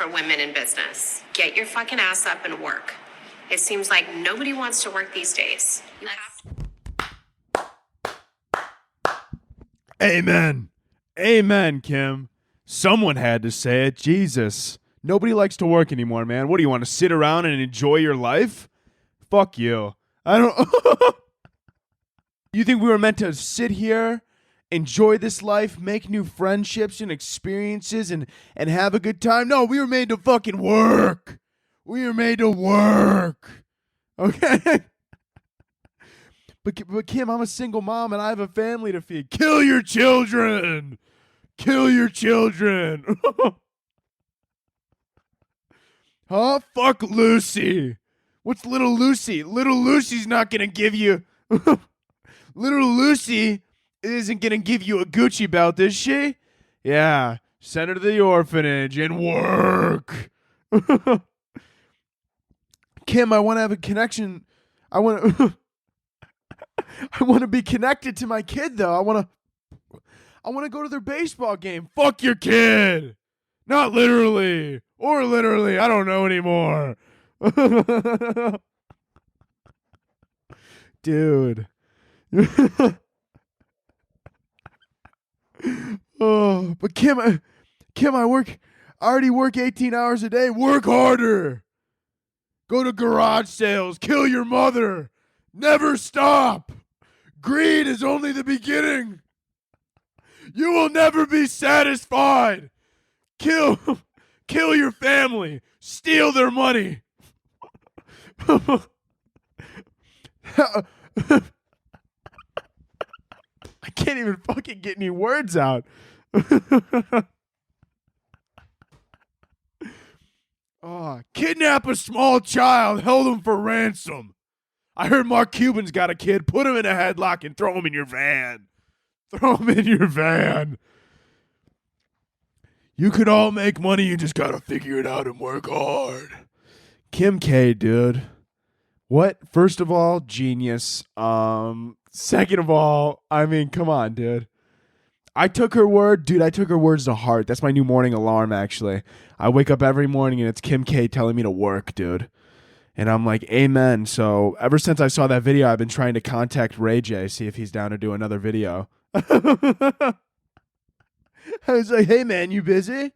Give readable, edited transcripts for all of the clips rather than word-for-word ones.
for women in business. Get your fucking ass up and work. It seems like nobody wants to work these days. You have to. Amen. Amen, Kim. Someone had to say it. Jesus. Nobody likes to work anymore, man. What do you want to sit around and enjoy your life? Fuck you. I don't. You think we were meant to sit here, enjoy this life, make new friendships and experiences and have a good time? No, we were made to fucking work. We were made to work. Okay? But Kim, I'm a single mom and I have a family to feed. Kill your children. Kill your children. Huh? Fuck Lucy. What's little Lucy? Little Lucy's not going to give you... Little Lucy isn't going to give you a Gucci belt, is she? Yeah. Send her to the orphanage and work. Kim, I want to have a connection. I want to be connected to my kid, though. I want to go to their baseball game. Fuck your kid. Not literally. Or literally. I don't know anymore. Dude. Oh, but Kim, I already work 18 hours a day. Work harder. Go to garage sales. Kill your mother. Never stop. Greed is only the beginning. You will never be satisfied. Kill your family. Steal their money. I can't even fucking get any words out. Kidnap a small child, held him for ransom. I heard Mark Cuban's got a kid. Put him in a headlock and throw him in your van. Throw him in your van. You could all make money. You just got to figure it out and work hard. Kim K, dude. What? First of all, genius. Second of all, I mean, come on, dude. I took her word. Dude, I took her words to heart. That's my new morning alarm, actually. I wake up every morning and it's Kim K telling me to work, dude. And I'm like, amen. So ever since I saw that video, I've been trying to contact Ray J, see if he's down to do another video. I was like, hey, man, you busy?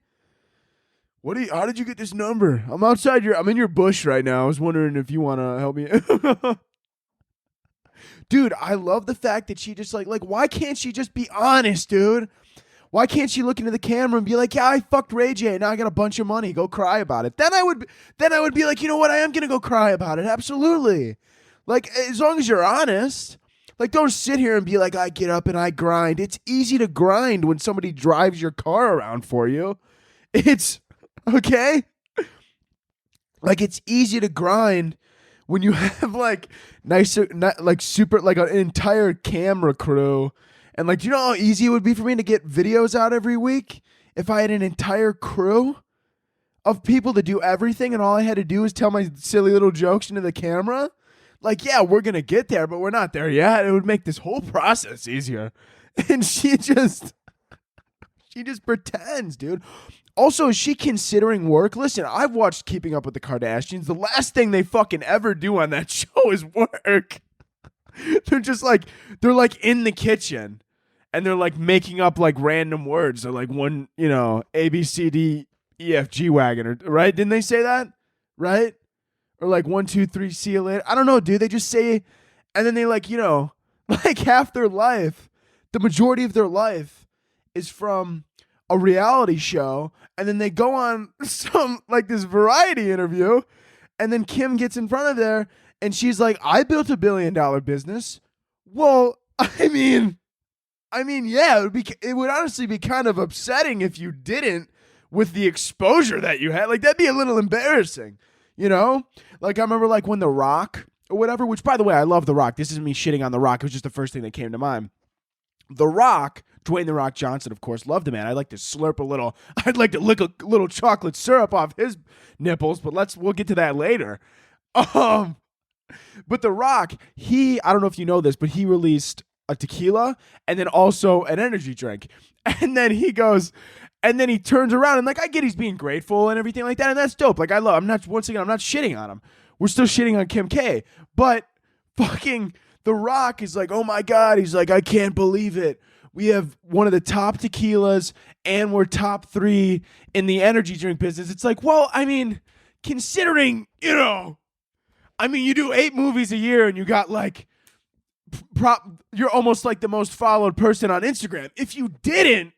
How did you get this number? I'm in your bush right now. I was wondering if you want to help me. Dude, I love the fact that she just like, why can't she just be honest, dude? Why can't she look into the camera and be like, yeah, I fucked Ray J, now I got a bunch of money, go cry about it. Then I would be like, you know what, I am going to go cry about it, absolutely. Like, as long as you're honest. Like, don't sit here and be like, I get up and I grind. It's easy to grind when somebody drives your car around for you. It's, okay? Like, it's easy to grind when you have, like, super, like, an entire camera crew. And, like, do you know how easy it would be for me to get videos out every week if I had an entire crew of people to do everything and all I had to do was tell my silly little jokes into the camera? Like, yeah, we're going to get there, but we're not there yet. It would make this whole process easier. And she just pretends, dude. Also, is she considering work? Listen, I've watched Keeping Up with the Kardashians. The last thing they fucking ever do on that show is work. They're like in the kitchen and they're like making up like random words. They're like one, A, B, C, D, E, F, G wagon, right? Didn't they say that? Right? Or like 1, 2, 3, see you later. I don't know, dude. They just say, and then they like half their life, the majority of their life is from a reality show. And then they go on some like this variety interview. And then Kim gets in front of there and she's like, I built $1 billion business. Well, I mean, yeah, it would honestly be kind of upsetting if you didn't with the exposure that you had. Like, that'd be a little embarrassing. Like I remember like when The Rock or whatever, which by the way, I love The Rock. This isn't me shitting on The Rock. It was just the first thing that came to mind. The Rock, Dwayne The Rock Johnson, of course, loved the man. I'd like to lick a little chocolate syrup off his nipples, but we'll get to that later. But The Rock, I don't know if you know this, but he released a tequila and then also an energy drink. And then he goes, And then he turns around and like, I get he's being grateful and everything like that. And that's dope. Like I'm not shitting on him. We're still shitting on Kim K. But fucking The Rock is like, oh my God. He's like, I can't believe it. We have one of the top tequilas and we're top 3 in the energy drink business. It's like, well, I mean, considering, you do 8 movies a year and you got like, you're almost like the most followed person on Instagram. If you didn't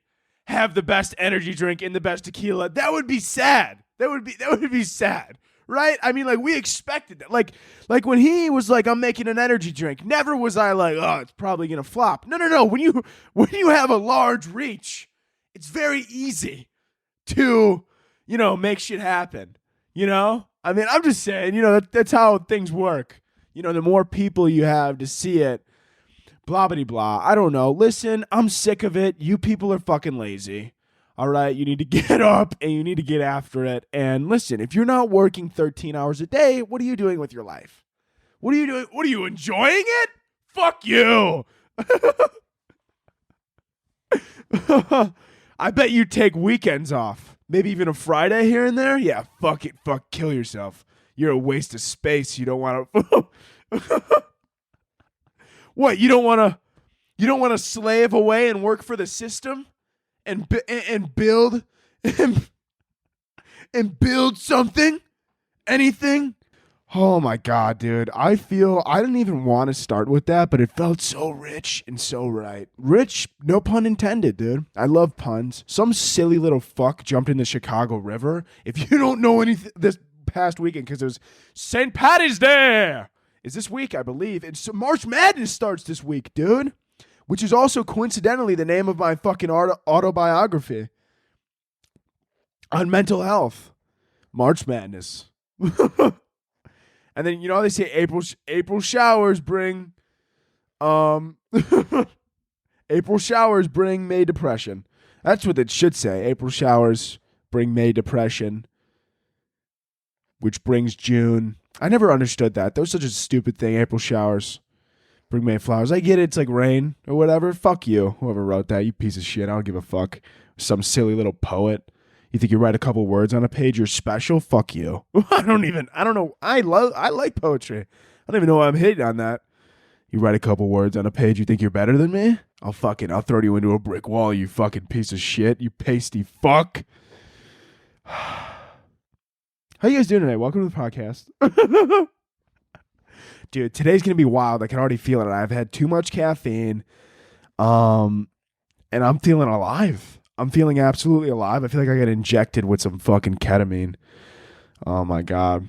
have the best energy drink and the best tequila, that would be sad. That would be sad. Right? I mean, like, we expected that. Like when he was like, I'm making an energy drink, never was I like, oh, it's probably gonna flop. No. When you have a large reach, it's very easy to, make shit happen. I mean, I'm just saying, that's how things work. The more people you have to see it, blah, blah, blah. I don't know. Listen, I'm sick of it. You people are fucking lazy. All right, you need to get up and you need to get after it. And listen, if you're not working 13 hours a day, what are you doing with your life? What are you doing? What are you enjoying it? Fuck you. I bet you take weekends off. Maybe even a Friday here and there. Yeah, fuck it. Fuck, kill yourself. You're a waste of space. You don't want to. What? You don't want to slave away and work for the system? And build and build something, anything. Oh my God, dude. I didn't even want to start with that, but it felt so rich and so right. Rich, no pun intended, dude. I love puns. Some silly little fuck jumped in the Chicago River. If you don't know anything this past weekend, because it was St. Patty's Day is this week, I believe. And so March Madness starts this week, dude. Which is also coincidentally the name of my fucking autobiography on mental health. March Madness. And then, they say April showers bring April showers bring May depression. That's what it should say. April showers bring May depression, which brings June. I never understood that. That was such a stupid thing, April showers. Bring May flowers. I get it. It's like rain or whatever. Fuck you. Whoever wrote that, you piece of shit. I don't give a fuck. Some silly little poet. You think you write a couple words on a page, you're special? Fuck you. I don't know. I like poetry. I don't even know why I'm hitting on that. You write a couple words on a page, you think you're better than me? I'll throw you into a brick wall, you fucking piece of shit. You pasty fuck. How you guys doing tonight? Welcome to the podcast. Dude, today's going to be wild. I can already feel it. I've had too much caffeine, and I'm feeling alive. I'm feeling absolutely alive. I feel like I got injected with some fucking ketamine. Oh, my God.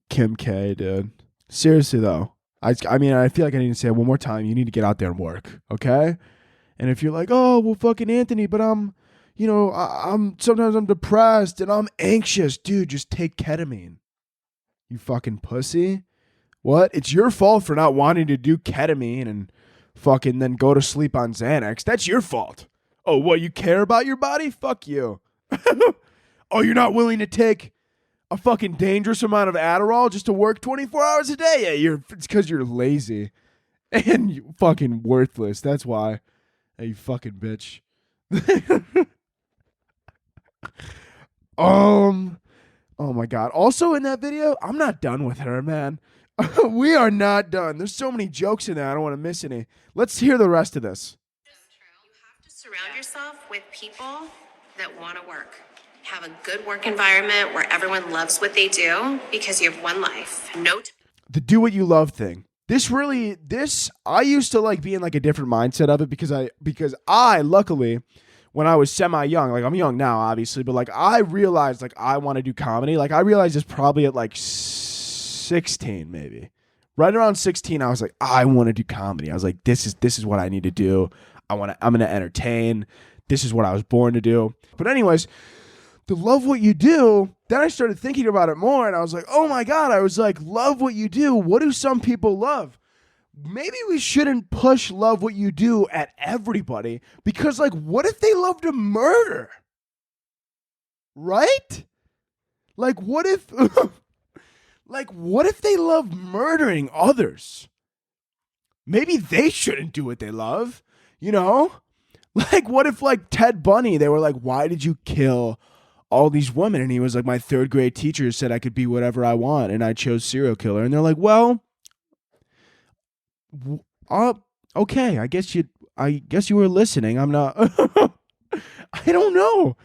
Kim K, dude. Seriously, though. I feel like I need to say it one more time. You need to get out there and work, okay? And if you're like, oh, well, fucking Anthony, but I'm sometimes I'm depressed and I'm anxious. Dude, just take ketamine. You fucking pussy. What? It's your fault for not wanting to do ketamine and fucking then go to sleep on Xanax. That's your fault. Oh, what? You care about your body? Fuck you. Oh, you're not willing to take a fucking dangerous amount of Adderall just to work 24 hours a day? Yeah, it's because you're lazy and you fucking worthless. That's why. Hey, you fucking bitch. Oh my God. Also in that video, I'm not done with her, man. We are not done. There's so many jokes in there. I don't want to miss any. Let's hear the rest of this. You have to surround yourself with people that want to work. Have a good work environment where everyone loves what they do because you have one life. The do what you love thing. I used to like be in like a different mindset of it because I luckily, when I was semi-young, like I'm young now, obviously, but like I realized like I want to do comedy. Like I realized this probably at like 16, maybe. Right around 16, I was like, I want to do comedy. I was like, this is what I need to do. I'm going to entertain. This is what I was born to do. But anyways, to love what you do, then I started thinking about it more and I was like, oh my God, I was like, love what you do. What do some people love? Maybe we shouldn't push love what you do at everybody because like, what if they love to murder? Right? Like, what if, what if they love murdering others? Maybe they shouldn't do what they love, Like, what if, like, Ted Bundy, they were like, why did you kill all these women? And he was like, my third grade teacher said I could be whatever I want, and I chose serial killer. And they're like, well, uh, okay, I guess you were listening. I'm not. I don't know.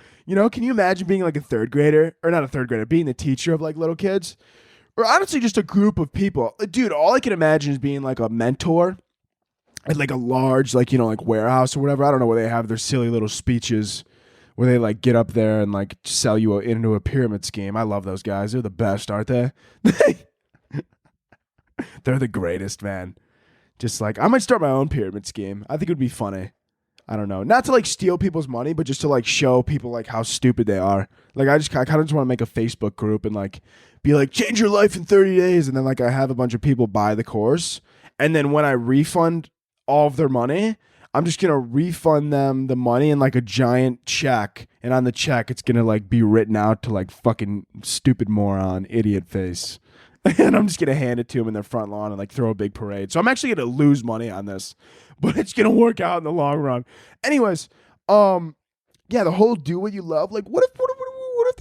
Can you imagine being like a third grader, or not a third grader, being the teacher of like little kids, or honestly just a group of people? Dude, all I can imagine is being like a mentor at like a large, like, like warehouse or whatever. I don't know, where they have their silly little speeches where they like get up there and like sell you into a pyramid scheme. I love those guys. They're the best, aren't they? They're the greatest, man. Just like, I might start my own pyramid scheme. I think it would be funny. I don't know. Not to like steal people's money, but just to like show people like how stupid they are. Like, I kind of just want to make a Facebook group and like be like, change your life in 30 days. And then like I have a bunch of people buy the course. And then when I refund all of their money, I'm just going to refund them the money in like a giant check. And on the check, it's going to like be written out to like fucking stupid moron, idiot face. And I'm just going to hand it to them in their front lawn and like throw a big parade. So I'm actually going to lose money on this, but it's going to work out in the long run. Anyways, yeah, the whole do what you love. Like, what if they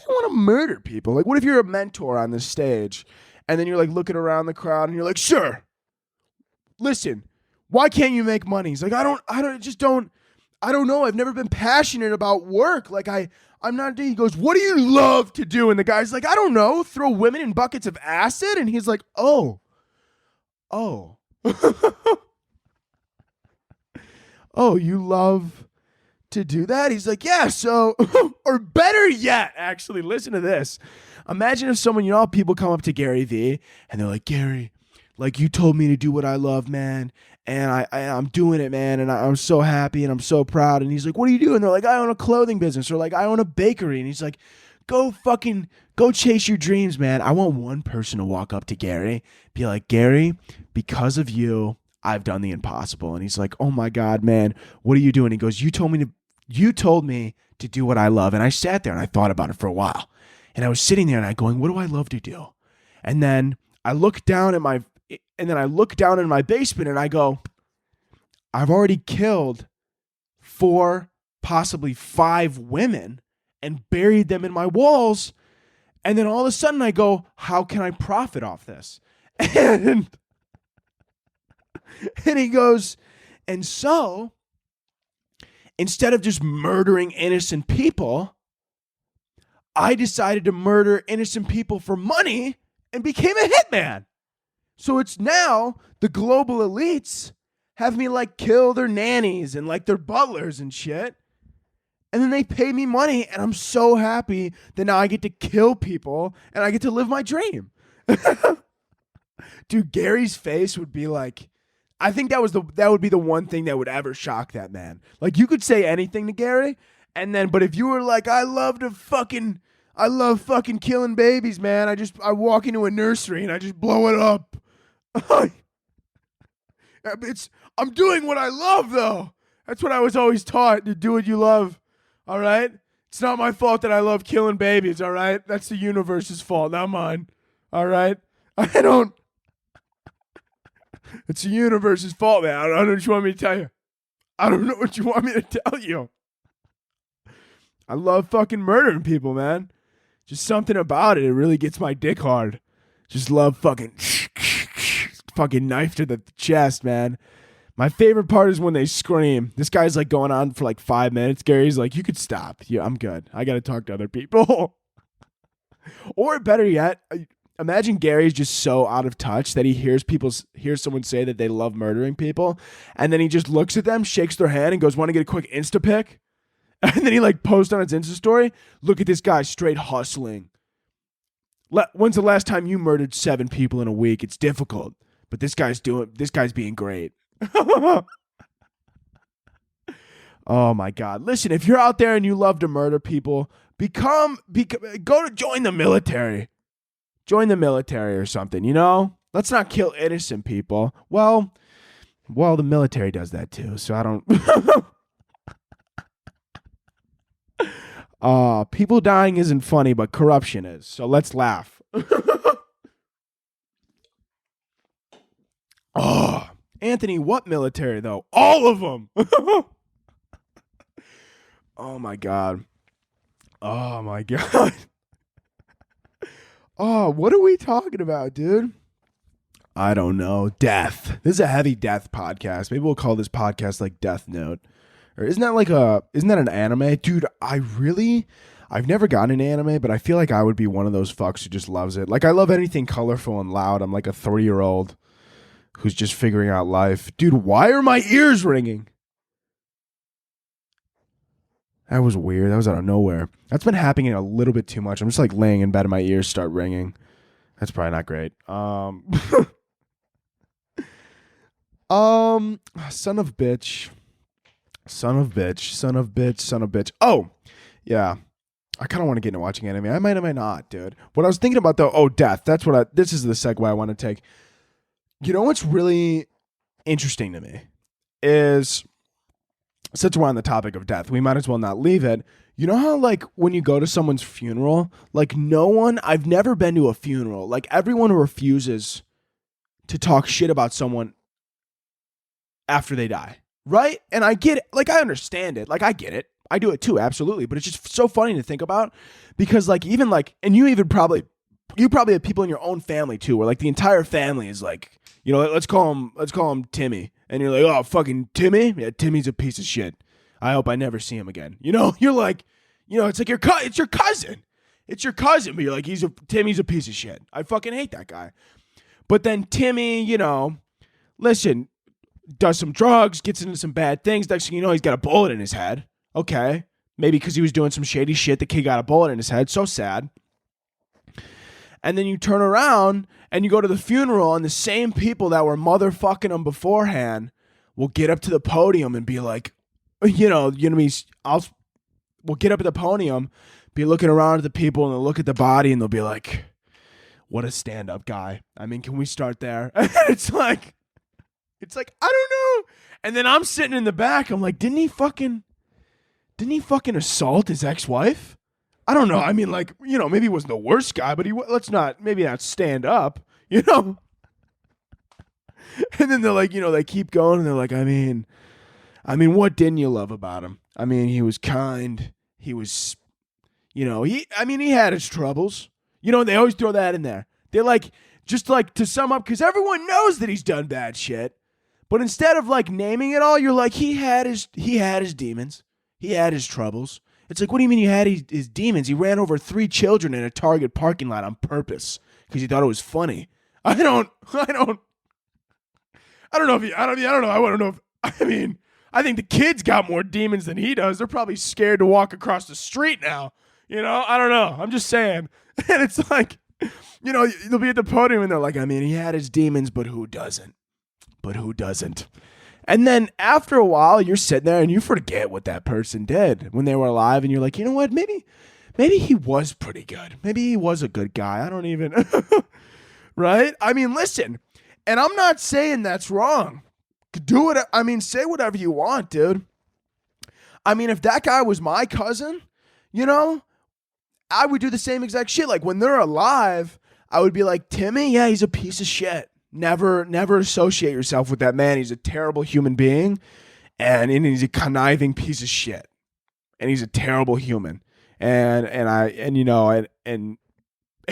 want to murder people? Like, what if you're a mentor on this stage and then you're like looking around the crowd and you're like, sure, listen, why can't you make money? He's like, I don't know. I've never been passionate about work. Like, I'm not. He goes, what do you love to do? And the guy's like, I don't know, throw women in buckets of acid. And he's like, oh, oh, you love to do that? He's like, yeah. So, or better yet, actually, listen to this. Imagine if someone, how people come up to Gary Vee and they're like, Gary, like, you told me to do what I love, man. And I'm doing it, man. And I'm so happy and I'm so proud. And he's like, what do you do? And they're like, I own a clothing business, or like, I own a bakery. And he's like, go chase your dreams, man. I want one person to walk up to Gary, be like, Gary, because of you, I've done the impossible. And he's like, oh my God, man, what are you doing? He goes, you told me to do what I love. And I sat there and I thought about it for a while. And I was sitting there and I going, what do I love to do? And then I look down in my basement and I go, I've already killed 4, possibly 5 women and buried them in my walls. And then all of a sudden I go, how can I profit off this? And he goes, and so instead of just murdering innocent people, I decided to murder innocent people for money and became a hitman. So it's now the global elites have me like kill their nannies and like their butlers and shit. And then they pay me money and I'm so happy that now I get to kill people and I get to live my dream. Dude, Gary's face would be like, I think that would be the one thing that would ever shock that man. Like, you could say anything to Gary, but if you were like, I love fucking killing babies, man. I walk into a nursery and I just blow it up. I'm doing what I love, though. That's what I was always taught, to do what you love. All right? It's not my fault that I love killing babies, all right? That's the universe's fault, not mine. All right? It's the universe's fault, man. I don't know what you want me to tell you. I don't know what you want me to tell you. I love fucking murdering people, man. Just something about it. It really gets my dick hard. Just love fucking knife to the chest, man. My favorite part is when they scream. This guy's like going on for like 5 minutes. Gary's like, you could stop. Yeah, I'm good. I got to talk to other people. Or better yet, imagine Gary's just so out of touch that he hears someone say that they love murdering people. And then he just looks at them, shakes their hand and goes, want to get a quick Insta pic? And then he like posts on his Insta story, look at this guy straight hustling. When's the last time you murdered 7 people in a week? It's difficult, but this guy's being great. Oh my God. Listen, if you're out there and you love to murder people, join the military. Join the military or something, Let's not kill innocent people. Well, the military does that too, so I don't... People dying isn't funny, but corruption is. So let's laugh. Oh, Anthony, what military though? All of them. Oh my god. Oh my god. Oh, what are we talking about, dude? I don't know. Death. This is a heavy death podcast. Maybe we'll call this podcast like Death Note. Or isn't that an anime? Dude, I've never gotten an anime, but I feel like I would be one of those fucks who just loves it. Like, I love anything colorful and loud. I'm like a 3-year-old who's just figuring out life. Dude, why are my ears ringing? That was weird. That was out of nowhere. That's been happening a little bit too much. I'm just like laying in bed and my ears start ringing. That's probably not great. Son of bitch. Son of bitch. Son of bitch. Son of bitch. Oh, yeah. I kind of want to get into watching anime. I might not, dude. What I was thinking about though, death. This is the segue I want to take. You know what's really interesting to me is, since we're on the topic of death, we might as well not leave it. You know how, like, when you go to someone's funeral, like, I've never been to a funeral. Like, everyone refuses to talk shit about someone after they die, right? And I get it. Like, I understand it. Like, I get it. I do it too, absolutely. But it's just so funny to think about because, like, even like, and you probably have people in your own family too, where like the entire family is like, you know, let's call him Timmy, and you're like, oh, fucking Timmy, yeah, Timmy's a piece of shit. I hope I never see him again. You know, you're like, you know, it's like it's your cousin, but you're like, Timmy's a piece of shit. I fucking hate that guy. But then Timmy, you know, listen, does some drugs, gets into some bad things. Next thing you know, he's got a bullet in his head. Okay. Maybe because he was doing some shady shit, the kid got a bullet in his head. So sad. And then you turn around and you go to the funeral, and the same people that were motherfucking him beforehand will get up to the podium and be like, we'll get up at the podium, be looking around at the people, and they'll look at the body and they'll be like, what a stand-up guy. I mean, can we start there? It's like, I don't know. And then I'm sitting in the back. I'm like, didn't he fucking assault his ex-wife? I don't know. I mean, like, you know, maybe he wasn't the worst guy, but maybe not stand up, you know? And then they're like, you know, they keep going and they're like, I mean, what didn't you love about him? I mean, he was kind. He was, you know, he had his troubles. You know, they always throw that in there. They're like, just like to sum up, because everyone knows that he's done bad shit. But instead of like naming it all, you're like, he had his demons. He had his troubles. It's like, what do you mean you had his demons? He ran over 3 children in a Target parking lot on purpose because he thought it was funny. I don't know. I don't know. I mean, I think the kids got more demons than he does. They're probably scared to walk across the street now. You know, I don't know. I'm just saying. And it's like, you know, they'll be at the podium and they're like, I mean, he had his demons, but who doesn't? And then after a while, you're sitting there and you forget what that person did when they were alive. And you're like, you know what? Maybe he was pretty good. Maybe he was a good guy. I don't even, right? I mean, listen, and I'm not saying that's wrong. Do it. I mean, say whatever you want, dude. I mean, if that guy was my cousin, you know, I would do the same exact shit. Like when they're alive, I would be like, Timmy, yeah, he's a piece of shit. Never associate yourself with that man. He's a terrible human being, and he's a conniving piece of shit. And he's a terrible human. And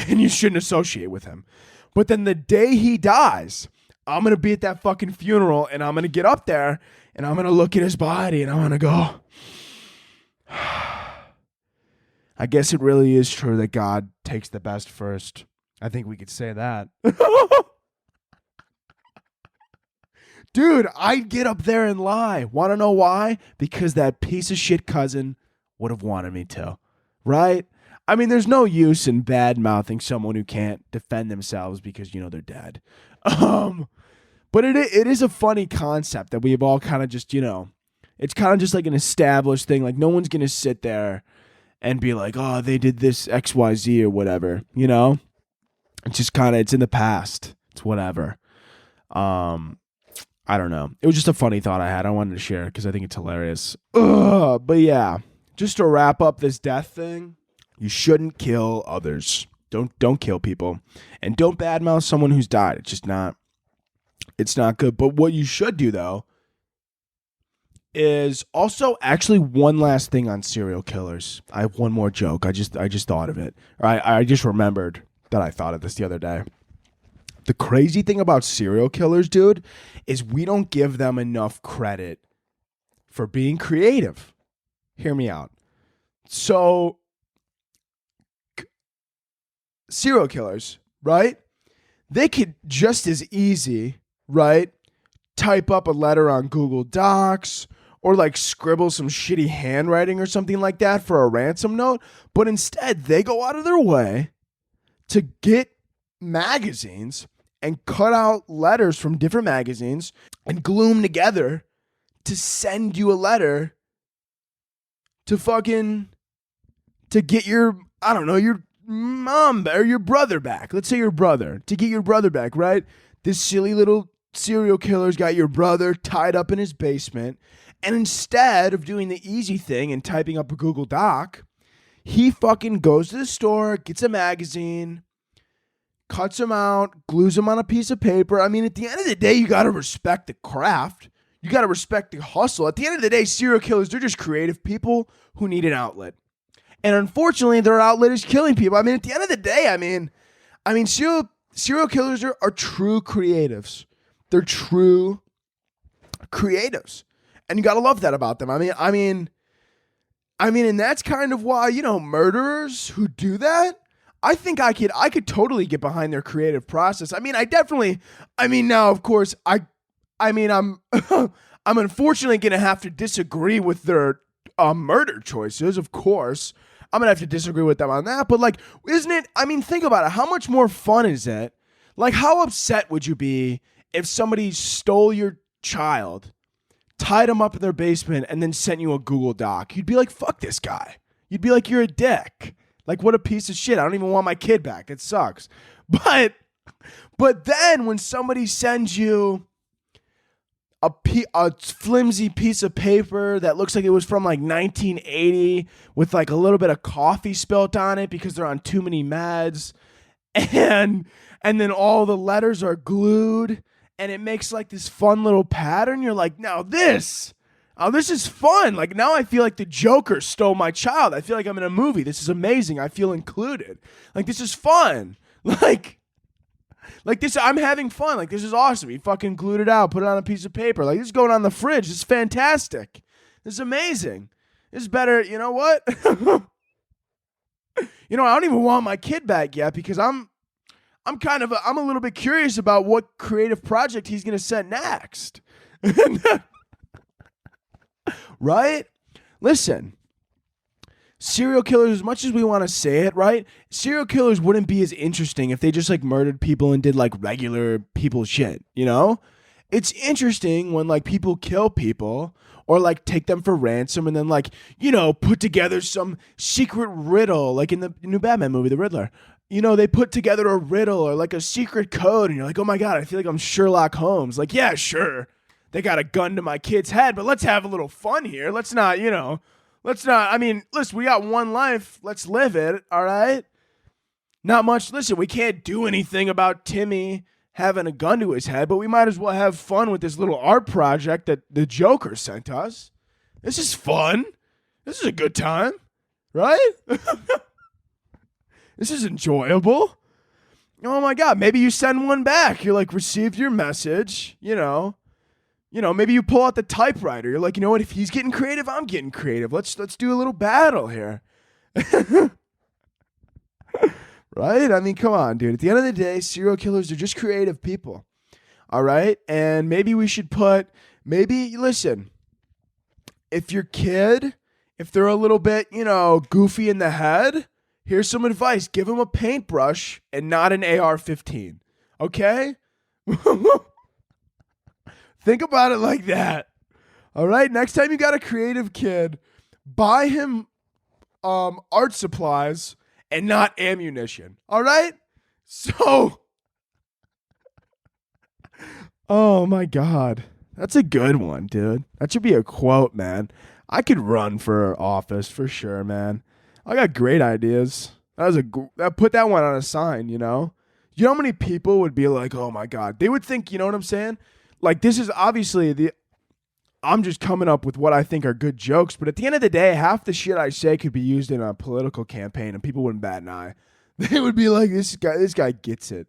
you shouldn't associate with him. But then the day he dies, I'm gonna be at that fucking funeral, and I'm gonna get up there, and I'm gonna look at his body, and I'm gonna go, I guess it really is true that God takes the best first. I think we could say that. Dude, I'd get up there and lie. Want to know why? Because that piece of shit cousin would have wanted me to. Right? I mean, there's no use in bad-mouthing someone who can't defend themselves because, you know, they're dead. But it is a funny concept that we've all kind of just, you know, it's kind of just like an established thing. Like, no one's going to sit there and be like, oh, they did this XYZ or whatever, you know? It's just kind of, it's in the past. It's whatever. I don't know. It was just a funny thought I had. I wanted to share because I think it's hilarious. But yeah, just to wrap up this death thing, you shouldn't kill others. Don't kill people. And don't badmouth someone who's died. It's not good. But what you should do, though, is also actually one last thing on serial killers. I have one more joke. I just thought of it. I just remembered that I thought of this the other day. The crazy thing about serial killers, dude, is we don't give them enough credit for being creative. Hear me out. So, serial killers, right? They could just as easy, right, type up a letter on Google Docs or like scribble some shitty handwriting or something like that for a ransom note. But instead, they go out of their way to get magazines and cut out letters from different magazines and glue them together to send you a letter to get your, I don't know, your mom or your brother back. Let's say your brother, to get your brother back, right? This silly little serial killer's got your brother tied up in his basement. And instead of doing the easy thing and typing up a Google Doc, he fucking goes to the store, gets a magazine, cuts them out, glues them on a piece of paper. I mean, at the end of the day, you got to respect the craft. You got to respect the hustle. At the end of the day, serial killers, they're just creative people who need an outlet. And unfortunately, their outlet is killing people. I mean, at the end of the day, I mean, serial killers are true creatives. They're true creatives. And you got to love that about them. I mean, and that's kind of why, murderers who do that, I think I could totally get behind their creative process. Now, of course, I'm unfortunately going to have to disagree with their murder choices, of course. I'm going to have to disagree with them on that. But, isn't it? Think about it. How much more fun is it? How upset would you be if somebody stole your child, tied him up in their basement, and then sent you a Google Doc? You'd be like, fuck this guy. You'd be like, you're a dick. What a piece of shit. I don't even want my kid back. It sucks. But then when somebody sends you a flimsy piece of paper that looks like it was from 1980 with a little bit of coffee spilt on it because they're on too many meds, and then all the letters are glued and it makes this fun little pattern, you're like, now this is fun. Now I feel like the Joker stole my child. I feel like I'm in a movie. This is amazing. I feel included. This is fun. This, I'm having fun. This is awesome. He fucking glued it out, put it on a piece of paper. This is going on the fridge. This is fantastic. This is amazing. This is better. You know what? I don't even want my kid back yet because I'm a little bit curious about what creative project he's going to set next. Right? Listen. Serial killers, as much as we want to say it, right? Serial killers wouldn't be as interesting if they just murdered people and did regular people shit, It's interesting when people kill people or take them for ransom and then put together some secret riddle in the new Batman movie, The Riddler. They put together a riddle or a secret code and you're like, oh my God, I feel like I'm Sherlock Holmes. Yeah, sure. They got a gun to my kid's head, but let's have a little fun here. Let's not, listen, we got one life. Let's live it, all right? Not much. Listen, we can't do anything about Timmy having a gun to his head, but we might as well have fun with this little art project that the Joker sent us. This is fun. This is a good time, right? This is enjoyable. Oh my God, maybe you send one back. You're received your message, maybe you pull out the typewriter. You're like, you know what? If he's getting creative, I'm getting creative. Let's do a little battle here. Right? Come on, dude. At the end of the day, serial killers are just creative people. All right? And maybe we should listen, if your kid, if they're a little bit, goofy in the head, here's some advice. Give them a paintbrush and not an AR-15. Okay? Think about it like that. All right? Next time you got a creative kid, buy him art supplies and not ammunition. All right? So, oh my God. That's a good one, dude. That should be a quote, man. I could run for office for sure, man. I got great ideas. Put that one on a sign, You know how many people would be like, oh my God. They would think, you know what I'm saying? This is obviously I'm just coming up with what I think are good jokes. But at the end of the day, half the shit I say could be used in a political campaign and people wouldn't bat an eye. They would be like, this guy gets it.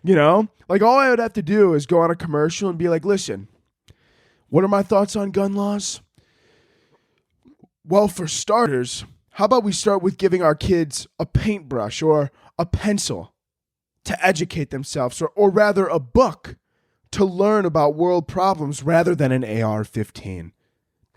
You know? Like, all I would have to do is go on a commercial and be like, listen, what are my thoughts on gun laws? Well, for starters, how about we start with giving our kids a paintbrush or a pencil to educate themselves, or rather a book to learn about world problems rather than an AR-15.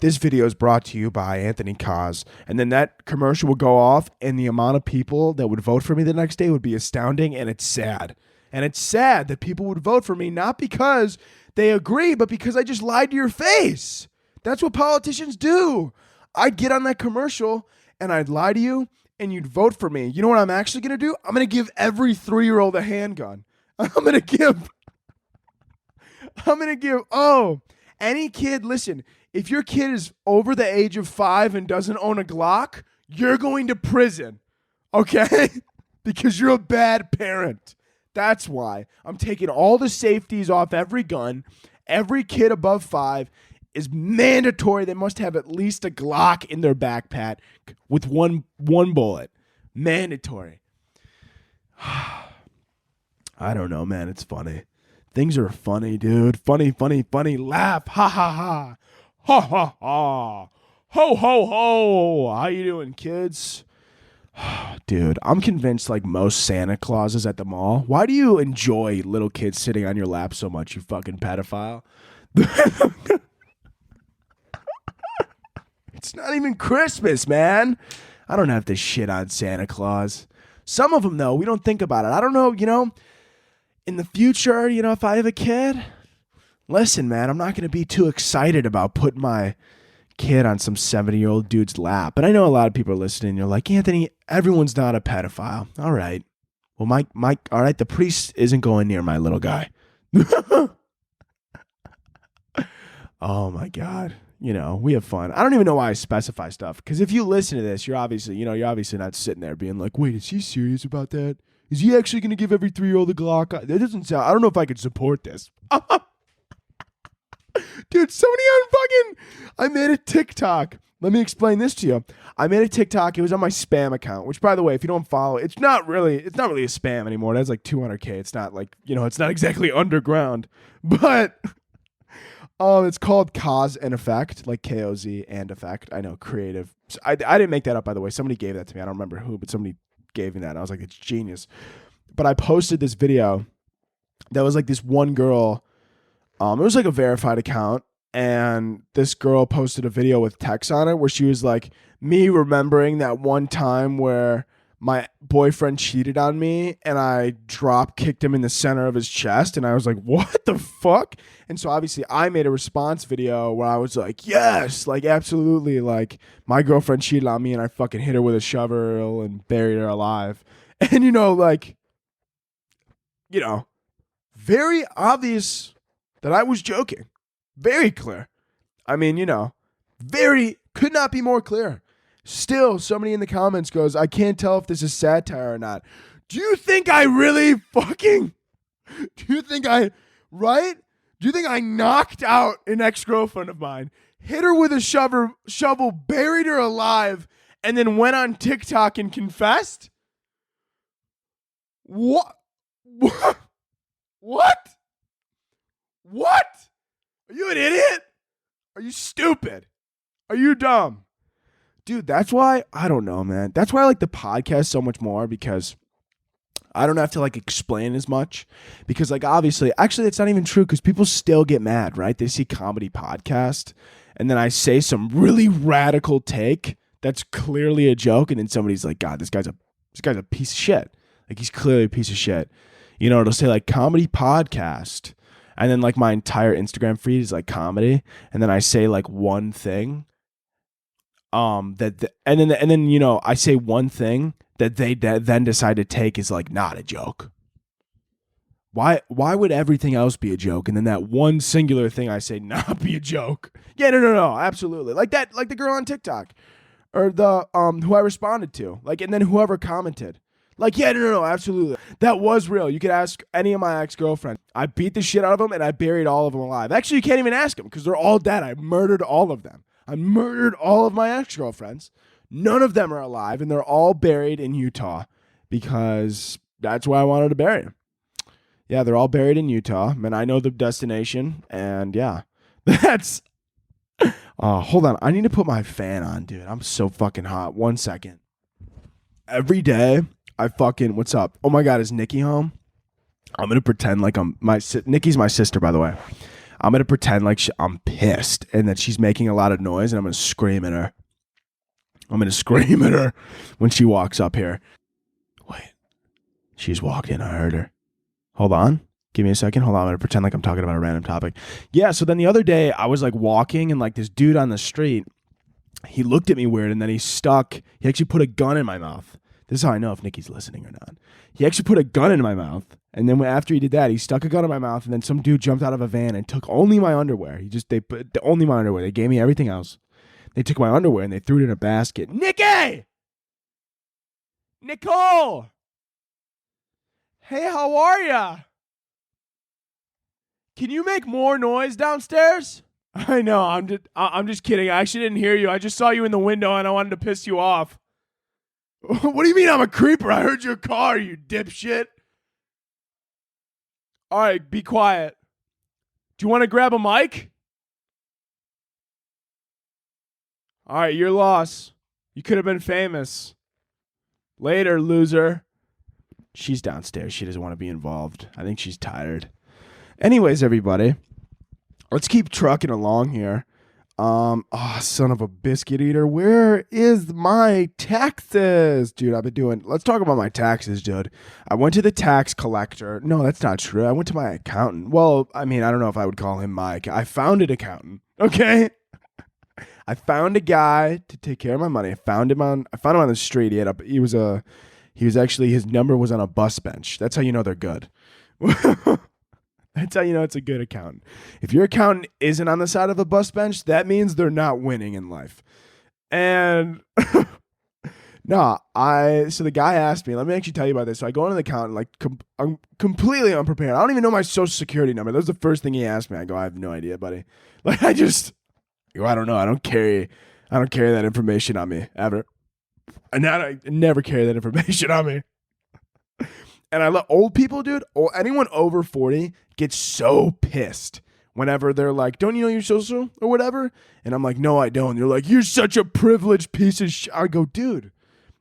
This video is brought to you by Anthony Cos. And then that commercial will go off, and the amount of people that would vote for me the next day would be astounding, and it's sad. And it's sad that people would vote for me not because they agree, but because I just lied to your face. That's what politicians do. I'd get on that commercial, and I'd lie to you, and you'd vote for me. You know what I'm actually going to do? I'm going to give every 3-year-old a handgun. I'm going to give, any kid, listen, if your kid is over the age of 5 and doesn't own a Glock, you're going to prison, okay? Because you're a bad parent. That's why I'm taking all the safeties off every gun. Every kid above 5 is mandatory. They must have at least a Glock in their backpack with one bullet. Mandatory. I don't know, man. It's funny. Things are funny, dude. Funny. Laugh. Ha, ha, ha. Ha, ha, ha. Ho, ho, ho. How you doing, kids? Dude, I'm convinced like most Santa Clauses at the mall. Why do you enjoy little kids sitting on your lap so much, you fucking pedophile? It's not even Christmas, man. I don't have to shit on Santa Claus. Some of them, though, we don't think about it. I don't know, in the future, if I have a kid, listen, man, I'm not going to be too excited about putting my kid on some 70-year-old dude's lap. But I know a lot of people are listening. You're like, Anthony, everyone's not a pedophile. All right. Well, Mike, all right, the priest isn't going near my little guy. Oh, my God. We have fun. I don't even know why I specify stuff. Because if you listen to this, you're obviously not sitting there being like, wait, is he serious about that? Is he actually going to give every 3-year-old a Glock? That doesn't sound, I don't know if I could support this. Dude, somebody I made a TikTok. Let me explain this to you. I made a TikTok. It was on my spam account, which, by the way, if you don't follow, it's not really a spam anymore. It has like 200K. It's not like, it's not exactly underground, but it's called Cause and Effect, like KOZ and Effect. I know, creative. I didn't make that up, by the way. Somebody gave that to me. I don't remember who, but somebody gave me that. And I was like, it's genius. But I posted this video that was like this one girl. It was like a verified account, and this girl posted a video with text on it where she was like, me remembering that one time where my boyfriend cheated on me and I drop kicked him in the center of his chest, and I was like, what the fuck? And so obviously I made a response video where I was like, yes, like absolutely, like my girlfriend cheated on me and I fucking hit her with a shovel and buried her alive. And very obvious that I was joking. Very clear. I mean, could not be more clear. Still, somebody in the comments goes, I can't tell if this is satire or not. Do you think I really right? Do you think I knocked out an ex-girlfriend of mine, hit her with a shovel, buried her alive, and then went on TikTok and confessed? What? What? Are you an idiot? Are you stupid? Are you dumb? Dude, that's why, I don't know, man. That's why I like the podcast so much more, because I don't have to like explain as much, because like obviously, actually it's not even true, because people still get mad, right? They see comedy podcast and then I say some really radical take that's clearly a joke, and then somebody's like, God, this guy's a piece of shit. Like, he's clearly a piece of shit. It'll say like comedy podcast, and then like my entire Instagram feed is like comedy, and then I say like one thing and then I say one thing that they then decide to take is like not a joke. Why would everything else be a joke, and then that one singular thing I say not be a joke? Yeah, no, absolutely. Like the girl on TikTok, or the who I responded to, like, and then whoever commented. Like, yeah, no, absolutely. That was real. You could ask any of my ex-girlfriends. I beat the shit out of them, and I buried all of them alive. Actually, you can't even ask them because they're all dead. I murdered all of them. I murdered all of my ex-girlfriends. None of them are alive, and they're all buried in Utah because that's why I wanted to bury them. Yeah, they're all buried in Utah, and I know the destination, and yeah. That's... hold on. I need to put my fan on, dude. I'm so fucking hot. 1 second. Every day... what's up? Oh my God, is Nikki home? I'm going to pretend like Nikki's my sister, by the way. I'm going to pretend like I'm pissed and that she's making a lot of noise and I'm going to scream at her. I'm going to scream at her when she walks up here. Wait, she's walked in. I heard her. Hold on. Give me a second. Hold on. I'm going to pretend like I'm talking about a random topic. Yeah. So then the other day I was like walking and like this dude on the street, he looked at me weird and then he actually put a gun in my mouth. This is how I know if Nikki's listening or not. He actually put a gun in my mouth. And then after he did that, he stuck a gun in my mouth. And then some dude jumped out of a van and took only my underwear. They put only my underwear. They gave me everything else. They took my underwear and they threw it in a basket. Nikki! Nicole! Hey, how are ya? Can you make more noise downstairs? I know. I'm just kidding. I actually didn't hear you. I just saw you in the window and I wanted to piss you off. What do you mean I'm a creeper? I heard your car, you dipshit. All right, be quiet. Do you want to grab a mic? All right, your loss. You could have been famous. Later, loser. She's downstairs. She doesn't want to be involved. I think she's tired. Anyways, everybody, let's keep trucking along here. Son of a biscuit eater. Where is my taxes? Dude, let's talk about my taxes, dude. I went to the tax collector. No, that's not true. I went to my accountant. Well, I mean, I don't know if I would call him Mike. I found an accountant. Okay. I found a guy to take care of my money. I found him on the street. His number was on a bus bench. That's how you know they're good. That's how you know it's a good accountant. If your accountant isn't on the side of a bus bench, that means they're not winning in life. And so the guy asked me, let me actually tell you about this. So I go into the accountant, like I'm completely unprepared. I don't even know my social security number. That was the first thing he asked me. I go, I have no idea, buddy. Like I don't know. I don't carry that information on me ever. I never carry that information on me. And I let old people, dude, or anyone over 40 gets so pissed whenever they're like, don't you know your social or whatever? And I'm like, no, I don't. They're like, you're such a privileged piece of shit. I go, dude,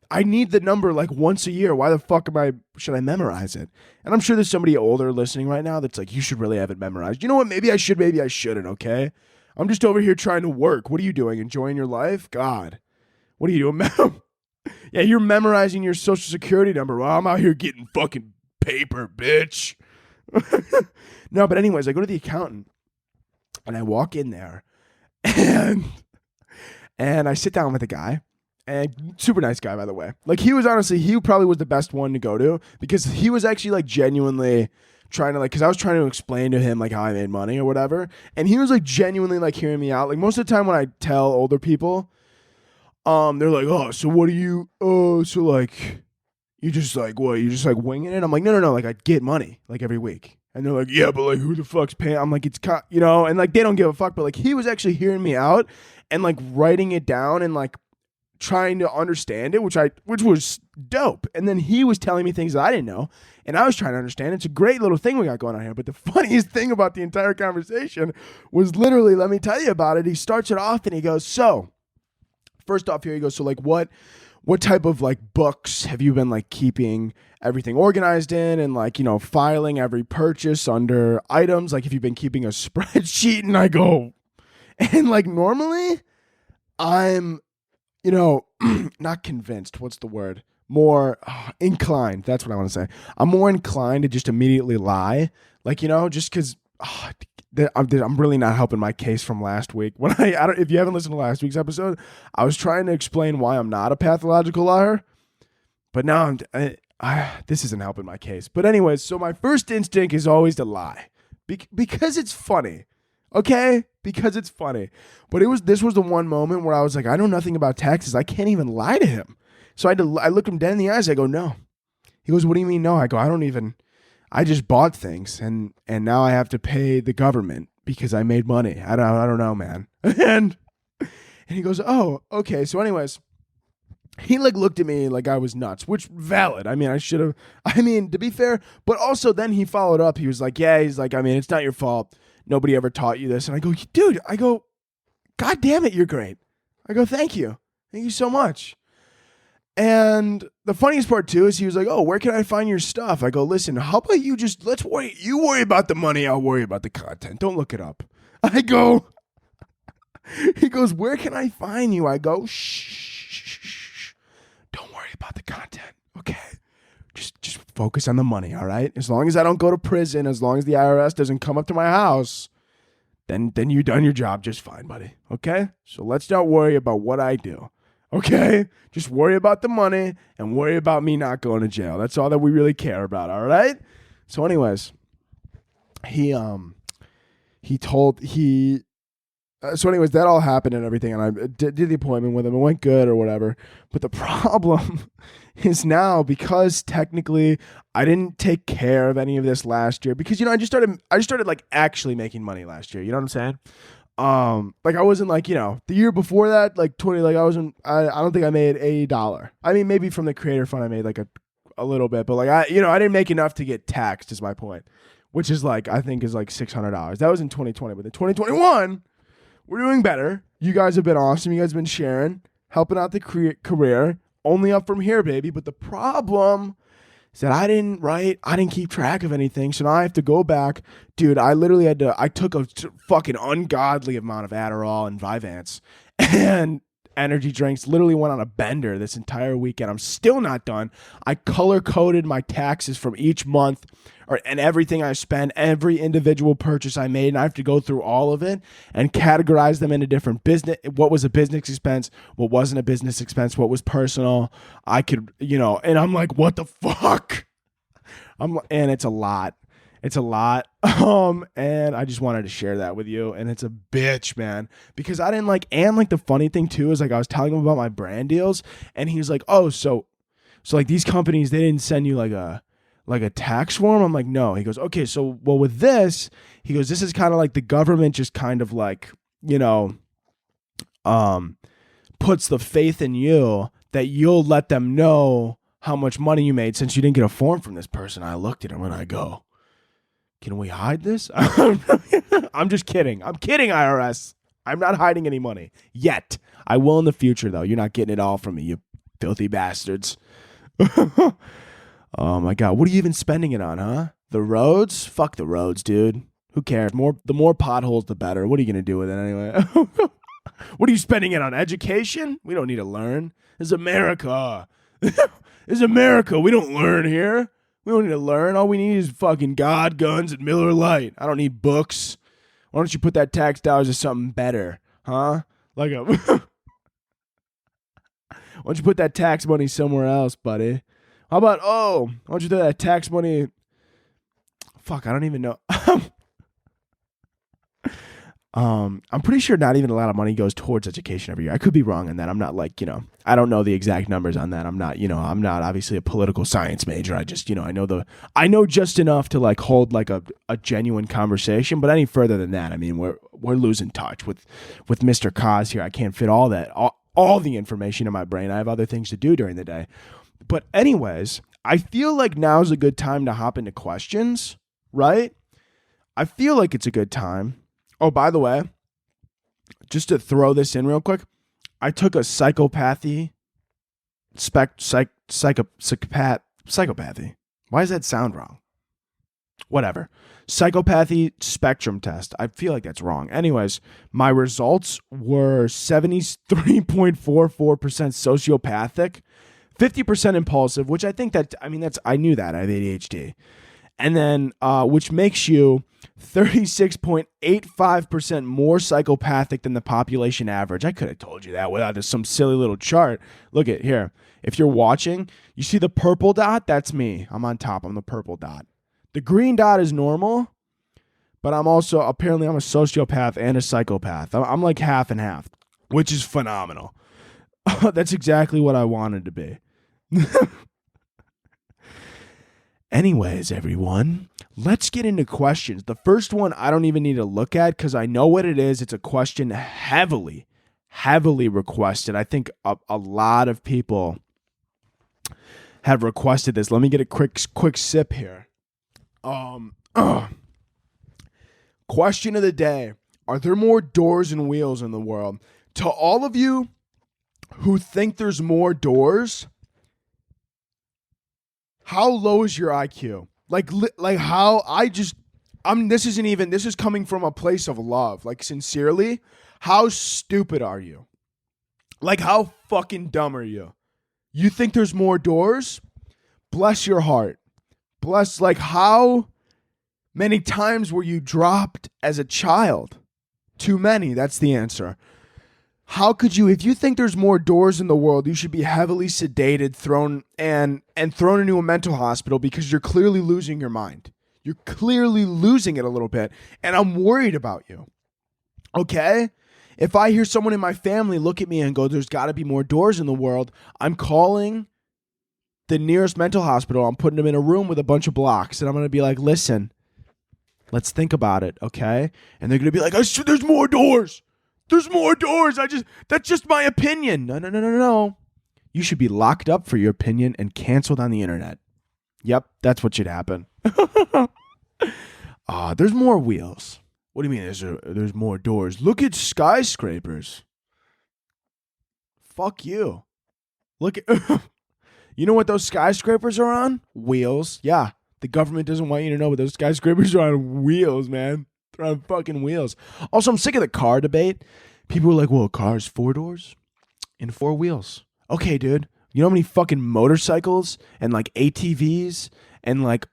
I need the number like once a year. Why the fuck should I memorize it? And I'm sure there's somebody older listening right now that's like, you should really have it memorized. You know what? Maybe I should, maybe I shouldn't, okay? I'm just over here trying to work. What are you doing? Enjoying your life? God. What are you doing? Yeah, you're memorizing your social security number. Well, I'm out here getting fucking paper, bitch. No, but anyways, I go to the accountant and I walk in there and I sit down with the guy. And super nice guy, by the way. Like he probably was the best one to go to because he was actually like genuinely trying to because I was trying to explain to him like how I made money or whatever. And he was like genuinely like hearing me out. Like most of the time when I tell older people, they're like, oh, so what do you, so like, you just like, what, you just like winging it? I'm like, no, like I get money like every week. And they're like, yeah, but like who the fuck's paying? I'm like, and like they don't give a fuck. But like he was actually hearing me out and like writing it down and like trying to understand it, which was dope. And then he was telling me things that I didn't know and I was trying to understand. It's a great little thing we got going on here. But the funniest thing about the entire conversation was literally, let me tell you about it. He starts it off and he goes, so first off here, he goes, so like what type of like books have you been like keeping everything organized in and like, filing every purchase under items? Like if you've been keeping a spreadsheet. And I go, and like normally I'm, not convinced. What's the word? More inclined. That's what I want to say. I'm more inclined to just immediately lie. Like, just because I'm really not helping my case from last week. When if you haven't listened to last week's episode, I was trying to explain why I'm not a pathological liar. But now this isn't helping my case. But anyways, so my first instinct is always to lie because it's funny. Okay? Because it's funny. But this was the one moment where I was like, I know nothing about taxes. I can't even lie to him. So I looked him dead in the eyes. I go, no, He goes, what do you mean no? I go, I just bought things and now I have to pay the government because I made money. I don't know, man. And he goes, oh, okay. So anyways, he like looked at me like I was nuts, which valid. I mean, to be fair, but also then he followed up. He was like, yeah, he's like, I mean, it's not your fault. Nobody ever taught you this. And I go, dude, God damn it, you're great. I go, thank you. Thank you so much. And the funniest part too is he was like, oh, where can I find your stuff? I go, listen, how about you worry about the money. I'll worry about the content. Don't look it up. He goes, where can I find you? I go, shh. Don't worry about the content. Okay. Just focus on the money. All right. As long as I don't go to prison, as long as the IRS doesn't come up to my house, then you've done your job just fine, buddy. Okay. So let's not worry about what I do. Okay. Just worry about the money and worry about me not going to jail. That's all that we really care about. All right. So anyways, so anyways, that all happened and everything, and I did the appointment with him. It went good or whatever. But the problem is now, because technically I didn't take care of any of this last year, because I just started like actually making money last year. You know what I'm saying? Like I wasn't like, the year before that, like 20, like I don't think I made $80. I mean, maybe from the creator fund I made like a little bit, but like I didn't make enough to get taxed is my point, which is like, I think is like $600. That was in 2020, but in 2021, we're doing better. You guys have been awesome. You guys have been sharing, helping out the career. Only up from here, baby. But the problem is that I didn't keep track of anything. So now I have to go back. Dude, I took a fucking ungodly amount of Adderall and Vyvanse and energy drinks. Literally went on a bender this entire weekend. I'm still not done. I color-coded my taxes from each month and everything I spent, every individual purchase I made, and I have to go through all of it and categorize them into different business. What was a business expense? What wasn't a business expense? What was personal? I could, and I'm like, what the fuck? And it's a lot. It's a lot. And I just wanted to share that with you. And it's a bitch, man, because I didn't and the funny thing too is like I was telling him about my brand deals, and he was like, oh, so like these companies, they didn't send you like a tax form? I'm like, no. He goes, okay, so well with this, he goes, this is kind of like the government just kind of like, puts the faith in you that you'll let them know how much money you made since you didn't get a form from this person. I looked at him and I go, can we hide this? I'm just kidding. I'm kidding, IRS. I'm not hiding any money yet. I will in the future, though. You're not getting it all from me, you filthy bastards. Oh my God. What are you even spending it on, huh? The roads? Fuck the roads, dude. Who cares? The more potholes, the better. What are you going to do with it anyway? What are you spending it on? Education? We don't need to learn. This is America. This is America. We don't learn here. We don't need to learn. All we need is fucking God, guns, and Miller Lite. I don't need books. Why don't you put that tax dollars to something better, huh? Why don't you put that tax money somewhere else, buddy? How about, why don't you throw that tax money? Fuck, I don't even know. I'm pretty sure not even a lot of money goes towards education every year. I could be wrong on that. I'm not I don't know the exact numbers on that. I'm not obviously a political science major. I just, I know just enough to hold a genuine conversation, but any further than that, I mean, we're losing touch with Mr. Cos here. I can't fit all the information in my brain. I have other things to do during the day. But anyways, I feel like now's a good time to hop into questions, right? I feel like it's a good time. Oh, by the way, just to throw this in real quick, I took a psychopathy. Why does that sound wrong? Whatever. Psychopathy spectrum test. I feel like that's wrong. Anyways, my results were 73.44% sociopathic, 50% impulsive, which I think I knew that. I have ADHD. And then, which makes you 36.85% more psychopathic than the population average. I could have told you that without some silly little chart. Look at here. If you're watching, you see the purple dot? That's me. I'm on top. I'm the purple dot. The green dot is normal, but apparently I'm a sociopath and a psychopath. I'm like half and half, which is phenomenal. That's exactly what I wanted to be. Anyways, everyone, let's get into questions. The first one I don't even need to look at because I know what it is. It's a question heavily requested. I think a lot of people have requested this. Let me get a quick sip here. Question of the day. Are there more doors and wheels in the world? To all of you who think there's more doors, how low is your IQ? Like how this is coming from a place of love. Like, sincerely, how stupid are you? Like, how fucking dumb are you? You think there's more doors? Bless your heart. Like, how many times were you dropped as a child? Too many, that's the answer. How could you, if you think there's more doors in the world, you should be heavily sedated, thrown into a mental hospital because you're clearly losing your mind. You're clearly losing it a little bit, and I'm worried about you. Okay? If I hear someone in my family look at me and go, there's got to be more doors in the world, I'm calling the nearest mental hospital. I'm putting them in a room with a bunch of blocks, and I'm going to be like, listen, let's think about it, okay? And they're going to be like, there's more doors. There's more doors. That's just my opinion. No. You should be locked up for your opinion and canceled on the internet. Yep, that's what should happen. There's more wheels. What do you mean there's more doors? Look at skyscrapers. Fuck you. Look at You know what those skyscrapers are on? Wheels. Yeah. The government doesn't want you to know, but those skyscrapers are on wheels, man. They're on fucking wheels. Also, I'm sick of the car debate. People are like, well, a car's 4 doors and 4 wheels. Okay, dude. You know how many fucking motorcycles and like ATVs and like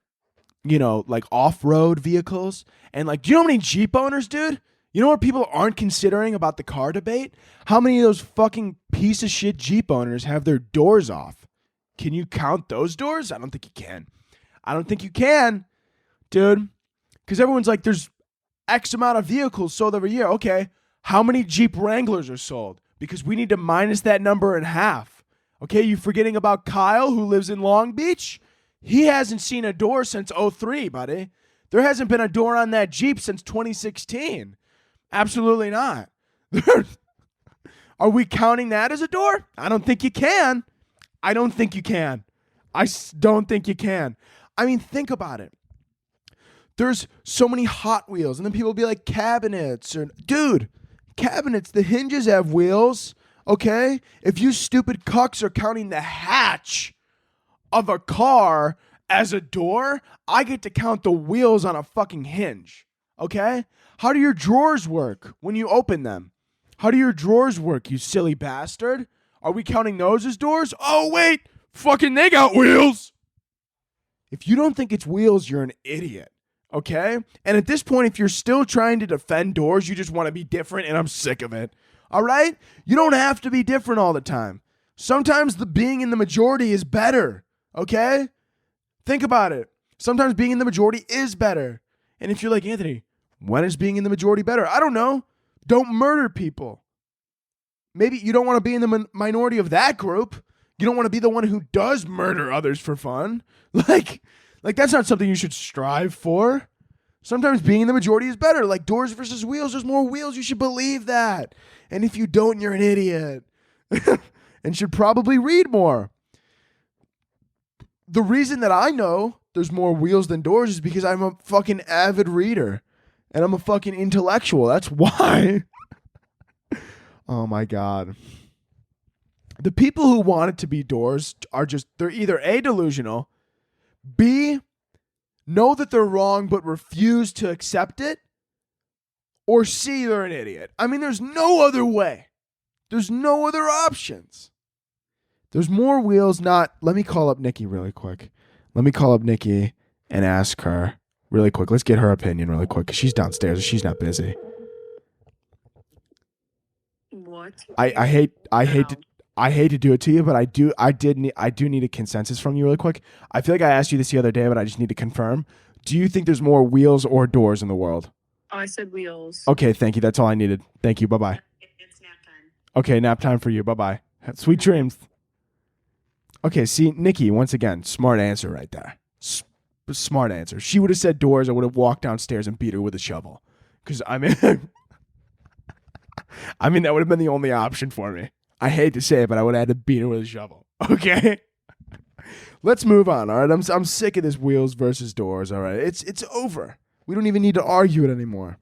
off-road vehicles? And like, do you know how many Jeep owners, dude? You know what people aren't considering about the car debate? How many of those fucking piece of shit Jeep owners have their doors off? Can you count those doors? I don't think you can. Dude. Because everyone's like, there's X amount of vehicles sold every year. Okay, how many Jeep Wranglers are sold? Because we need to minus that number in half. Okay, you forgetting about Kyle who lives in Long Beach? He hasn't seen a door since 2003, buddy. There hasn't been a door on that Jeep since 2016. Absolutely not. Are we counting that as a door? I don't think you can. I don't think you can. I mean, think about it. There's so many Hot Wheels, and then people will be like, cabinets. Dude, cabinets, the hinges have wheels, okay? If you stupid cucks are counting the hatch of a car as a door, I get to count the wheels on a fucking hinge, okay? How do your drawers work when you open them? How do your drawers work, you silly bastard? Are we counting those as doors? Oh, wait, fucking they got wheels. If you don't think it's wheels, you're an idiot. Okay? And at this point, if you're still trying to defend doors, you just want to be different, and I'm sick of it. All right? You don't have to be different all the time. Sometimes being in the majority is better. Okay? Think about it. Sometimes being in the majority is better. And if you're like, Anthony, when is being in the majority better? I don't know. Don't murder people. Maybe you don't want to be in the minority of that group. You don't want to be the one who does murder others for fun. Like that's not something you should strive for. Sometimes being in the majority is better. Like doors versus wheels, there's more wheels. You should believe that. And if you don't, you're an idiot. And should probably read more. The reason that I know there's more wheels than doors is because I'm a fucking avid reader. And I'm a fucking intellectual. That's why. Oh my God. The people who want it to be doors they're either A, delusional, B, know that they're wrong but refuse to accept it, or C, they're an idiot. I mean, there's no other way. There's no other options. There's more wheels, let me call up Nikki really quick. Let me call up Nikki and ask her really quick. Let's get her opinion really quick because she's downstairs and she's not busy. What? I hate to do it to you, but I do need a consensus from you really quick. I feel like I asked you this the other day, but I just need to confirm. Do you think there's more wheels or doors in the world? I said wheels. Okay, thank you. That's all I needed. Thank you. Bye-bye. It's nap time. Okay, nap time for you. Bye-bye. Sweet dreams. Okay, see, Nikki, once again, smart answer right there. smart answer. She would have said doors. I would have walked downstairs and beat her with a shovel. Because I mean, that would have been the only option for me. I hate to say it, but I would have had to beat her with a shovel. Okay. Let's move on. All right. I'm sick of this wheels versus doors. All right. It's over. We don't even need to argue it anymore.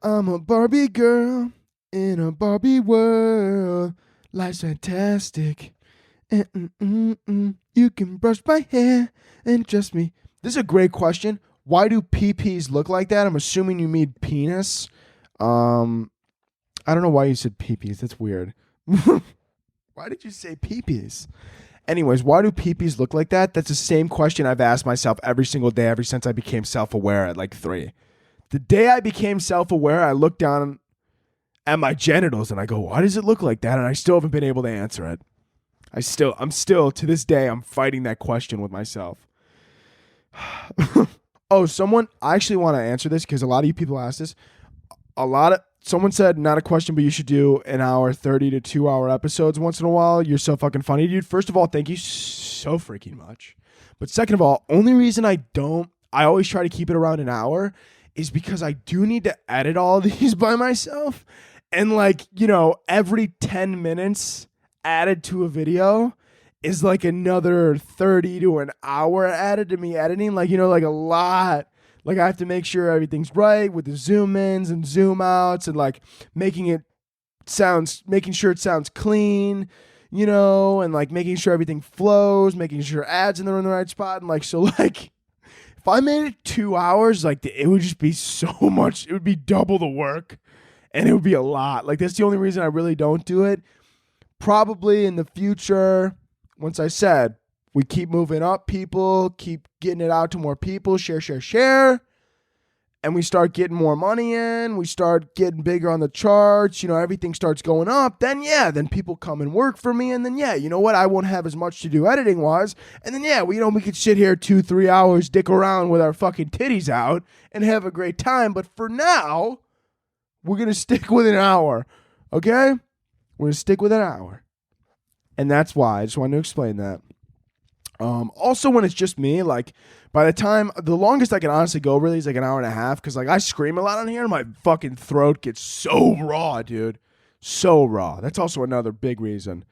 I'm a Barbie girl in a Barbie world. Life's fantastic. You can brush my hair and trust me. This is a great question. Why do PPs look like that? I'm assuming you mean penis. I don't know why you said PPs. That's weird. Why did you say PPs? Anyways, why do PPs look like that? That's the same question I've asked myself every single day ever since I became self-aware at like 3. The day I became self-aware, I looked down at my genitals and I go, why does it look like that? And I still haven't been able to answer it. I'm still to this day, I'm fighting that question with myself. Oh, I actually want to answer this because a lot of you people asked this. Someone said, not a question, but you should do an hour, 30 to 2 hour episodes once in a while. You're so fucking funny, dude. First of all, thank you so freaking much. But second of all, only reason I always try to keep it around an hour is because I do need to edit all of these by myself. And like, every 10 minutes added to a video is like another 30 to an hour added to me editing. Like, like a lot. Like I have to make sure everything's right with the zoom ins and zoom outs and like making sure it sounds clean, and like making sure everything flows, making sure ads in the right spot. And like, so like if I made it 2 hours, like it would just be so much. It would be double the work and it would be a lot. Like that's the only reason I really don't do it. Probably in the future, once I said, we keep moving up, people, keep getting it out to more people, share, and we start getting more money in, we start getting bigger on the charts, everything starts going up, then people come and work for me, and then you know what, I won't have as much to do editing-wise, and then we could sit here 2-3 hours, dick around with our fucking titties out, and have a great time, but for now, we're going to stick with an hour, okay? We're going to stick with an hour, and that's why, I just wanted to explain that. Also, when it's just me, like by the time the longest I can honestly go really is like an hour and a half because like I scream a lot on here and my fucking throat gets so raw, dude. So raw. That's also another big reason.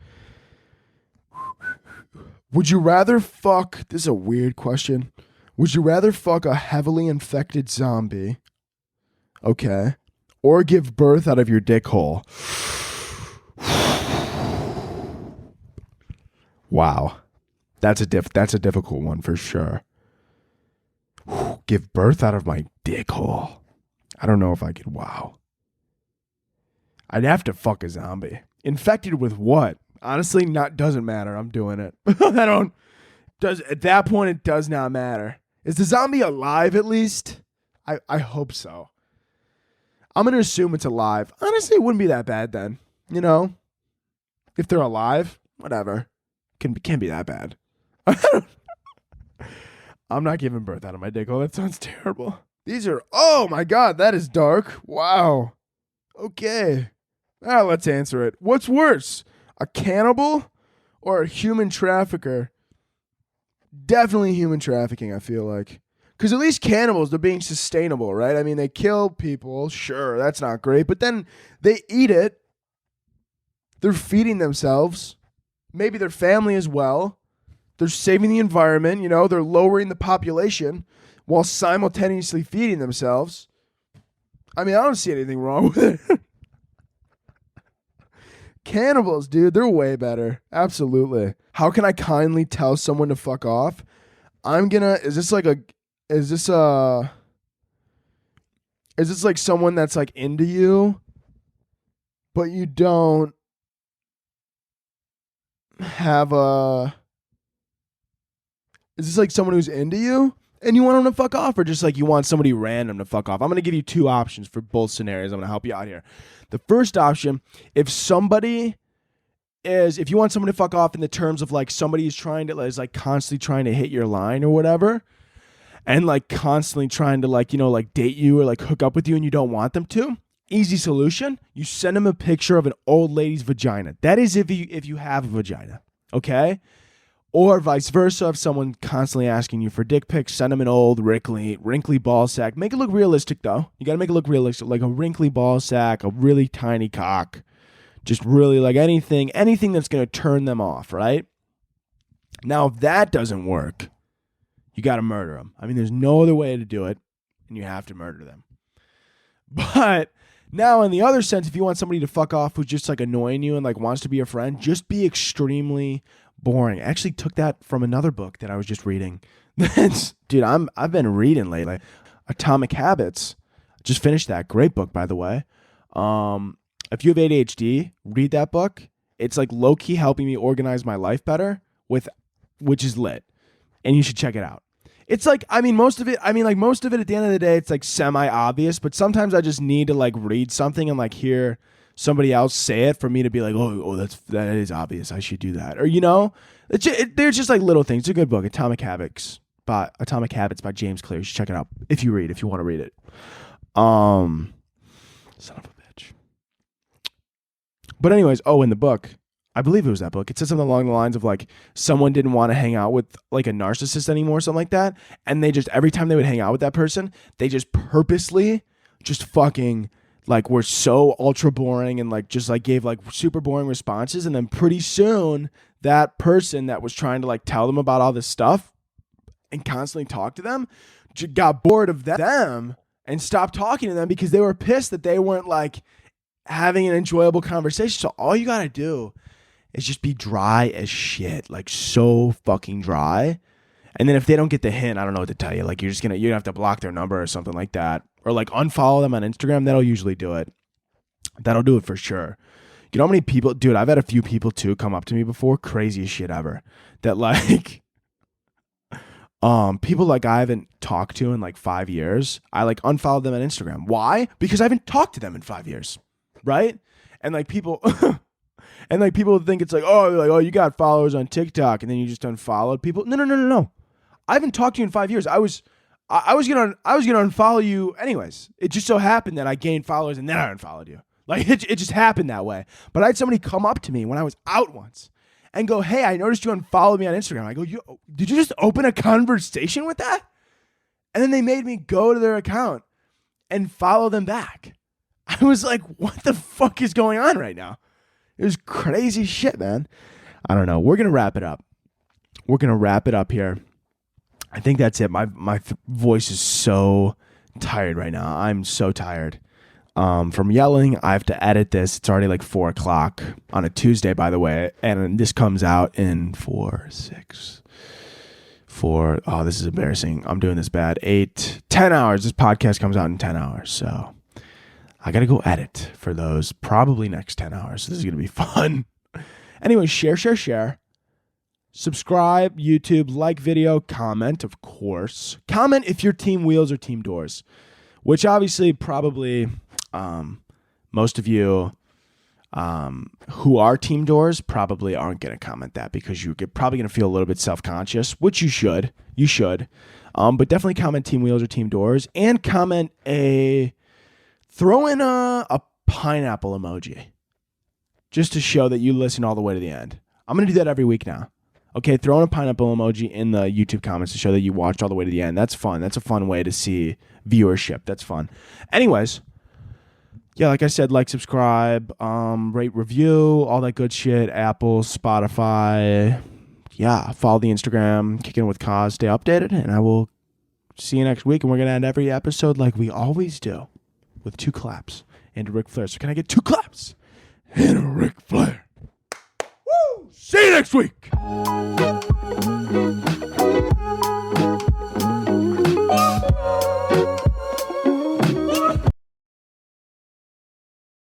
Would you rather fuck? This is a weird question. Would you rather fuck a heavily infected zombie? Okay. Or give birth out of your dick hole? Wow. That's a difficult one for sure. Give birth out of my dick hole. I don't know if I could. Wow. I'd have to fuck a zombie. Infected with what? Honestly, doesn't matter. I'm doing it. At that point, it does not matter. Is the zombie alive at least? I hope so. I'm going to assume it's alive. Honestly, it wouldn't be that bad then. If they're alive, whatever. Can be that bad. I'm not giving birth out of my dick hole. That sounds terrible. Oh my God, that is dark. Wow. Okay. Let's answer it. What's worse, a cannibal or a human trafficker? Definitely human trafficking, I feel like. Because at least cannibals, they're being sustainable, right? I mean, they kill people. Sure, that's not great. But then they eat it. They're feeding themselves. Maybe their family as well. They're saving the environment, they're lowering the population while simultaneously feeding themselves. I mean, I don't see anything wrong with it. Cannibals, dude, they're way better. Absolutely. How can I kindly tell someone to fuck off? Is this like someone that's like into you, but you don't have is this like someone who's into you and you want them to fuck off, or just like you want somebody random to fuck off? I'm going to give you 2 options for both scenarios. I'm going to help you out here. The first option, if you want someone to fuck off in the terms of like somebody is constantly trying to hit your line or whatever, and like constantly trying to like date you or like hook up with you and you don't want them to, easy solution, you send them a picture of an old lady's vagina. That is if you have a vagina, okay? Or vice versa, if someone constantly asking you for dick pics, send them an old wrinkly ball sack. Make it look realistic, though. You got to make it look realistic, like a wrinkly ball sack, a really tiny cock. Just really like anything that's going to turn them off, right? Now, if that doesn't work, you got to murder them. I mean, there's no other way to do it, and you have to murder them. But now, in the other sense, if you want somebody to fuck off who's just like annoying you and like wants to be a friend, just be extremely boring. I actually took that from another book that I was just reading. Dude, I've been reading lately. Atomic Habits. Just finished that. Great book, by the way. If you have ADHD, read that book. It's like low-key helping me organize my life better, which is lit. And you should check it out. It's like, most of it at the end of the day, it's like semi-obvious, but sometimes I just need to like read something and like hear somebody else say it for me to be like, oh, that is obvious. I should do that. Or, they're just like little things. It's a good book. Atomic Habits by James Clear. You should check it out if you want to read it. Son of a bitch. But anyways, in the book, I believe it was that book, it said something along the lines of like someone didn't want to hang out with like a narcissist anymore, something like that. And they just, every time they would hang out with that person, they just purposely just fucking like were so ultra boring and like just like gave like super boring responses. And then pretty soon that person that was trying to like tell them about all this stuff and constantly talk to them got bored of them and stopped talking to them because they were pissed that they weren't like having an enjoyable conversation. So all you got to do is just be dry as shit, like so fucking dry. And then if they don't get the hint, I don't know what to tell you. Like you're gonna have to block their number or something like that. Or like unfollow them on Instagram. That'll usually do it. That'll do it for sure. You know how many people, dude, I've had a few people too come up to me before, craziest shit ever. That like people like I haven't talked to in like 5 years. I like unfollowed them on Instagram. Why? Because I haven't talked to them in 5 years. Right? And like people and like people think it's like, oh, you got followers on TikTok and then you just unfollowed people. No. I haven't talked to you in 5 years. I was gonna unfollow you anyways. It just so happened that I gained followers and then I unfollowed you. Like it just happened that way. But I had somebody come up to me when I was out once and go, "Hey, I noticed you unfollowed me on Instagram." I go, did you just open a conversation with that? And then they made me go to their account and follow them back. I was like, what the fuck is going on right now? It was crazy shit, man. I don't know. We're going to wrap it up here. I think that's it. My voice is so tired right now. I'm so tired. From yelling, I have to edit this. It's already like 4:00 on a Tuesday, by the way. And this comes out in 4, 6, 4. Oh, this is embarrassing. I'm doing this bad. 8, 10 hours. This podcast comes out in 10 hours. So I got to go edit for those probably next 10 hours. This is going to be fun. Anyway, share. Subscribe, YouTube, like video, comment, of course. Comment if you're team wheels or team doors, which obviously probably most of you who are team doors probably aren't going to comment that because you're probably going to feel a little bit self-conscious, which you should. You should. But definitely comment team wheels or team doors and comment throw in a pineapple emoji just to show that you listen all the way to the end. I'm going to do that every week now. Okay, throw in a pineapple emoji in the YouTube comments to show that you watched all the way to the end. That's fun. That's a fun way to see viewership. That's fun. Anyways, yeah, like I said, like, subscribe, rate, review, all that good shit. Apple, Spotify. Yeah, follow the Instagram, Kickin with Cause, stay updated, and I will see you next week. And we're going to end every episode like we always do with 2 claps and a Ric Flair. So can I get 2 claps and a Ric Flair? Woo! See you next week.